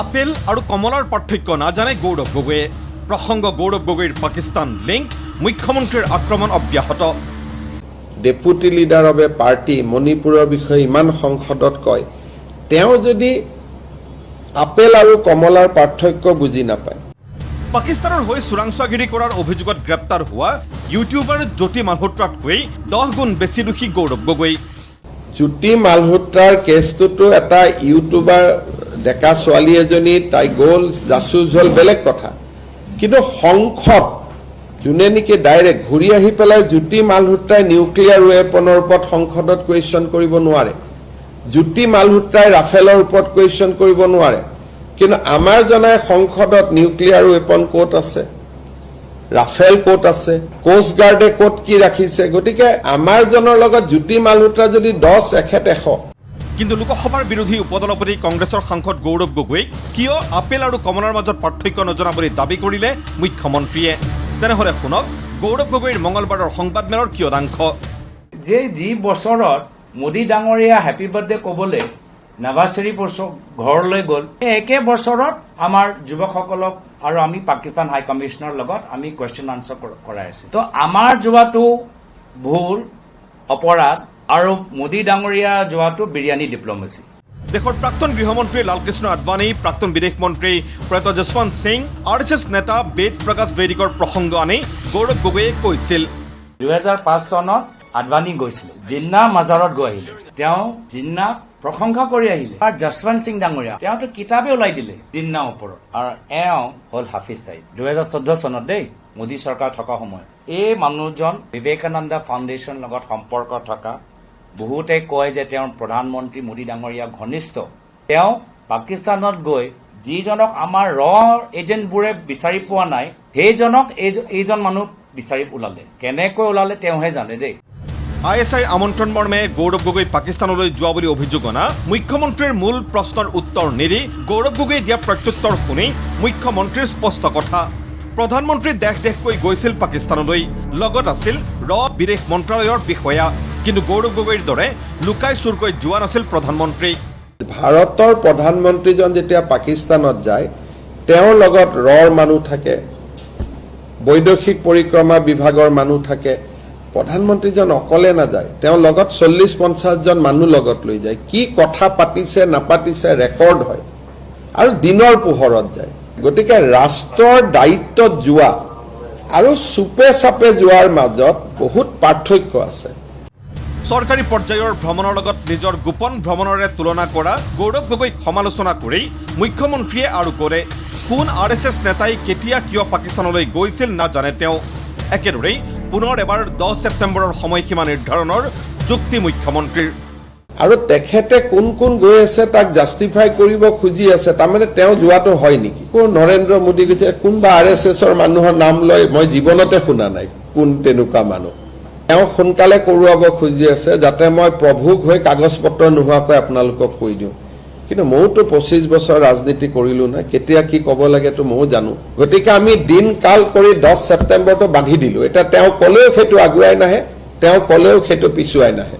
Apple আৰু কমলাৰ পাৰ্থক্য নাজানে গৌৰৱ গগৈয়ে। প্ৰসংগ গৌৰৱ গগৈৰ পাকিস্তান লিংক, মুখ্যমন্ত্ৰীৰ আক্ৰমণ অব্যাহত। Deputy leader of A party মণিপুৰৰ বিষয়ে ইমান সংসদত কয়, তেওঁ যদি আপেল আৰু কমলাৰ পাৰ্থক্য বুজি নাপায়। পাকিস্তানৰ হৈ চোৰাংচোৱাগিৰি কৰাৰ অভিযোগত গ্ৰেপ্তাৰ হোৱা ইউটিউবাৰ জ্যোতি মালহোত্ৰাতকৈ 10 গুণ বেছি দোষী গৌৰৱ গগৈ। জ্যোতি মালহোত্ৰাৰ কেছটোতো এটা ইউটিউবাৰ ডেকা ছোৱালী এজনী, তাই গ'ল জাচুজ হ'ল বেলেগ কথা, কিন্তু সংসদ যোনে নেকি ডাইৰেক্ট ঘূৰি আহি পেলাই জ্যোতি মালহোত্ৰাই নিউক্লিয়াৰ ৱেপনৰ ওপৰত সংসদত কুৱেশ্যন কৰিব নোৱাৰে, জ্যোতি মালহোত্ৰাই ৰাফেলৰ ওপৰত কুৱেশ্যন কৰিব নোৱাৰে। কিন্তু আমাৰ জনাই সংসদত নিউক্লিয়াৰ ৱেপন ক'ত আছে, ৰাফেল ক'ত আছে, কোষ্ট গাৰ্ডে ক'ত কি ৰাখিছে। গতিকে আমাৰ জনৰ লগত জ্যোতি মালহোত্ৰা যদি 10 এখেত 100। কিন্তু লোকসভাৰ বিৰোধী উপদলপতি কংগ্ৰেছৰ সাংসদ গৌৰৱ গগৈক কিয় আপেল আৰু কমলাৰ মাজত পাৰ্থক্য নজনা বুলি দাবী কৰিলে মুখ্যমন্ত্ৰীয়ে। তেনেহ'লে শুনক গৌৰৱ গগৈৰ মঙলবাৰৰ সংবাদমেলৰ কিয়দাংশ। যি বছৰত মোদী ডাঙৰীয়া হেপী বাৰ্থডে ক'বলৈ নৱাজ শ্বৰীফ ঘৰলৈ গ'ল, একে বছৰত আমাৰ যুৱকসকলক আৰু আমি পাকিস্তান হাই কমিছনৰ লগত আমি কুৱেশ্যন আনচাৰ কৰাই আছো। তো আমাৰ যোৱাটো ভুল, অপৰাধ, আৰু মোদী ডাঙৰীয়া যোৱাটো বিৰিয়ানী ডিপ্ল'মেচি। দেশৰ প্ৰাক্তন গৃহমন্ত্ৰী লালকৃষ্ণ আদৱানী, প্ৰাক্তন বিদেশ মন্ত্ৰী প্ৰয়াত যশৱন্ত সিং, RSS নেতা বেদ প্ৰকাশ বেদিকৰ প্ৰসংগ আনি গৌৰৱ গগৈয়ে কৈছিল, 2005 চনত আদৱানী গৈছিল, জিন্না মাজাৰত গৈ আহিলে, তেওঁ জিন্নাক প্ৰশংসা কৰি আহিলে। আৰু যশৱন্ত সিং ডাঙৰীয়া তেওঁতো কিতাপে ওলাই দিলে জিন্নাৰ ওপৰত, আৰু এওঁ হ'ল হাফিজ ছাইদ। 2014 চনত দেই মোদী চৰকাৰ থকা সময়ত এই মানুহজন বিবেকানন্দ ফাউণ্ডেশ্যনৰ লগত সম্পৰ্ক থকা, বহুতে কয় যে তেওঁৰ প্ৰধানমন্ত্ৰী মোদী ডাঙৰীয়া ঘনিষ্ঠ। তেওঁ পাকিস্তানত গৈ যিজনক আমাৰ এজেণ্টবোৰে বিচাৰি পোৱা নাই, সেইজনক এইজন মানুহ বিচাৰি ওলালে। কেনেকৈ ওলালে তেওঁহে জানে দেই। ISIৰ আমন্ত্ৰণ মৰ্মে গৌৰৱ গগৈ পাকিস্তানলৈ যোৱা বুলি অভিযোগ অনা মুখ্যমন্ত্ৰীৰ মূল প্ৰশ্নৰ উত্তৰ নিদি গৌৰৱ গগৈয়ে দিয়া প্ৰত্যুত্তৰ শুনি মুখ্যমন্ত্ৰীৰ স্পষ্ট কথা। প্ৰধানমন্ত্ৰী দেশকৈ গৈছিল পাকিস্তানলৈ, লগত আছিল বিদেশ মন্ত্ৰালয়ৰ বিষয়া, কিন্তু গৌৰৱ গগৈৰ দৰে লুকাই চুৰকৈ যোৱা নাছিল প্ৰধানমন্ত্ৰী। ভাৰতৰ প্ৰধানমন্ত্ৰীজন যেতিয়া পাকিস্তানত যায়, তেওঁৰ লগত মানুহ থাকে, বৈদেশিক পৰিক্ৰমা বিভাগৰ মানুহ থাকে। প্ৰধানমন্ত্ৰীজন অকলে নাযায়, তেওঁ লগত 40-50 জন মানুহ লগত লৈ যায়। কি কথা পাতিছে নাপাতিছে ৰেকৰ্ড হয়, আৰু দিনৰ পোহৰত যায়। গতিকে ৰাষ্ট্ৰৰ দায়িত্বত যোৱা আৰু চুপে চাপে যোৱাৰ মাজত বহুত পাৰ্থক্য আছে। চৰকাৰী পৰ্যায়ৰ ভ্ৰমণৰ লগত নিজৰ গোপন ভ্ৰমণৰে তুলনা কৰা গৌৰৱ গগৈক সমালোচনা কৰি মুখ্যমন্ত্ৰীয়ে আৰু ক'লে, কোন RSS নেতাই কেতিয়া কিয় পাকিস্তানলৈ গৈছিল নাজানে তেওঁ। একেদৰেই পুনৰ এবাৰ 10 ছেপ্টেম্বৰৰ সময়সীমা নিৰ্ধাৰণৰ যুক্তি মুখ্যমন্ত্ৰীৰ। আৰু তেখেতে কোন গৈ আছে তাক জাষ্টিফাই কৰিব খুজি আছে, তাৰমানে তেওঁ যোৱাটো হয় নেকি? নৰেন্দ্ৰ মোদী কৈছে, কোনোবা RSSৰ মানুহৰ নাম লৈ মই জীৱনতে শুনা নাই কোন তেনেকুৱা মানুহ। তেওঁ সোনকালে কৰোৱাব খুজি আছে যাতে মই প্ৰভুক হৈ কাগজ পত্ৰ নোহোৱাকৈ আপোনালোকক কৈ দিওঁ। কিন্তু মইতো 25 বছৰ ৰাজনীতি কৰিলো না, কেতিয়া কি ক'ব লাগেতো ময়ো জানো। গতিকে আমি দিন কাল কৰি 10 ছেপ্টেম্বৰটো বান্ধি দিলো। এতিয়া তেওঁ ক'লেও সেইটো আগুৱাই নাহে, তেওঁ ক'লেও সেইটো পিছুৱাই নাহে।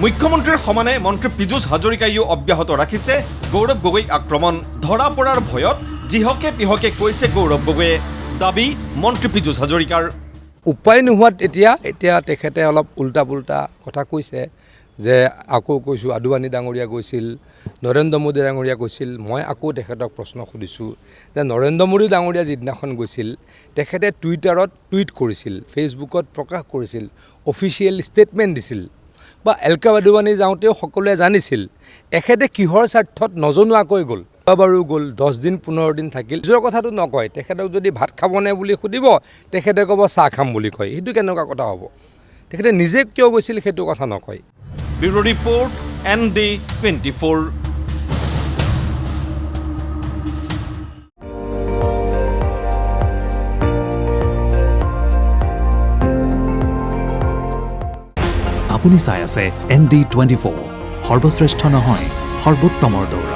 মুখ্যমন্ত্ৰীৰ সমানে মন্ত্ৰী পীযুষ হাজৰিকাইও অব্যাহত ৰাখিছে গৌৰৱ গগৈক আক্ৰমণ। ধৰা পৰাৰ ভয়ত যিহকে তিহকে কৈছে গৌৰৱ গগৈয়ে, দাবী মন্ত্ৰী পীযুষ হাজৰিকাৰ। উপায় নোহোৱাত এতিয়া তেখেতে অলপ উল্টা পুল্টা কথা কৈছে, যে আকৌ কৈছোঁ আদৱানী ডাঙৰীয়া গৈছিল, নৰেন্দ্ৰ মোদী ডাঙৰীয়া গৈছিল। মই আকৌ তেখেতক প্ৰশ্ন সুধিছোঁ যে নৰেন্দ্ৰ মোদী ডাঙৰীয়া যিদিনাখন গৈছিল, তেখেতে টুইটাৰত টুইট কৰিছিল, ফেচবুকত প্ৰকাশ কৰিছিল, অফিচিয়েল ষ্টেটমেণ্ট দিছিল, বা এলকা আদৱানী যাওঁতেও সকলোৱে জানিছিল। এখেতে কিহৰ স্বাৰ্থত নজনোৱাকৈ গ'ল, বাৰু গ'ল 10 দিন 15 দিন থাকিল, নিজৰ কথাটো নকয়। তেখেতক যদি ভাত খাবনে বুলি সুধিব, তেখেতে ক'ব চাহ খাম বুলি কয়। সেইটো কেনেকুৱা কথা হ'ব? তেখেতে নিজে কিয় গৈছিল সেইটো কথা নকয়। Bureau report, ND24। আপুনি চাই আছে ND24, সৰ্বশ্ৰেষ্ঠ নহয় সৰ্বোত্তমৰ দৌৰা।